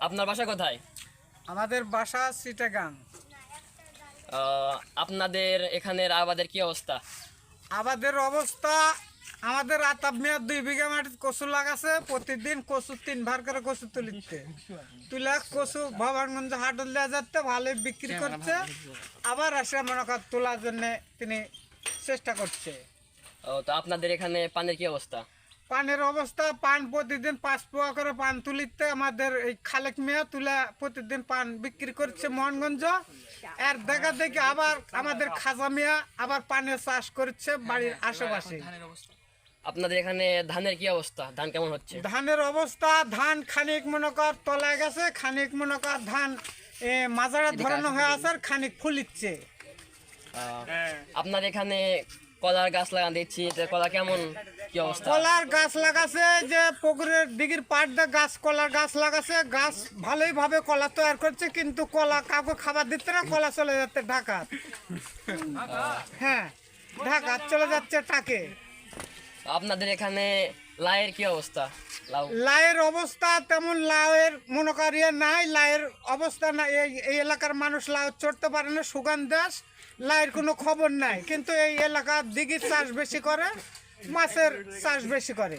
আপনার বাসা কোথায়? আমাদের বাসা চিটাগাং। আপনাদের এখানের আবাদের কি অবস্থা? আমাদের অবস্থা, আমাদের আতাব মেয়াদ 2 বিঘা মাটির কচু লাগাছে। প্রতিদিন কচু 3 ভার করে কচু তুলে কচু ভবানগঞ্জ হাটল দেওয়া যাচ্ছে, ভালোই বিক্রি করছে। আবার আসে মনে কর তোলার জন্য তিনি চেষ্টা করছে। তো আপনাদের এখানে পানের কি অবস্থা? পানের অবস্থা, পান প্রতিদিন 5 পোয়া করে পান তুলিতে আমাদের এই খালেক মেয়া তুলে প্রতিদিন পান বিক্রি করছে মোহনগঞ্জ। এর দেখা দেখি আবার আমাদের খাজা মিয়া আবার পানের চাষ করছে বাড়ির আশেপাশে। আপনাদের এখানে ধানের কি অবস্থা? ধান কেমন হচ্ছে? ধানের অবস্থা, ধান খানিক মনে কর তলায় গেছে, খানিক মনে কর ধান মাজারে ধরানো হয়ে আছে, আর খানিক ফুলিচ্ছে। আপনার এখানে কলার গাছ লাগান দিচ্ছি, কলা কেমন কি অবস্থা? কলার গাছ লাগাছে, যে পুকুরের দিঘির পাড় দিয়ে গাছ, কলার গাছ লাগাছে। গাছ ভালোই ভাবে কলা তৈরি করছে, কিন্তু কলা কাউকে খাবার দিচ্ছে না, কলা চলে যাচ্ছে ঢাকা। হ্যাঁ, ঢাকা চলে যাচ্ছে টাকে। আপনাদের এখানে লাউয়ের কি অবস্থা? লাউয়ের অবস্থা তেমন, লাউয়ের মনে করিয়ে নাই, লাউয়ের অবস্থা না। এই এলাকার মানুষ লাউ চড়তে পারে না, সুগান দাস, লাউয়ের কোনো খবর নাই। কিন্তু এই এলাকার দিঘির চাষ বেশি করে, মাছের চাষ বেশি করে।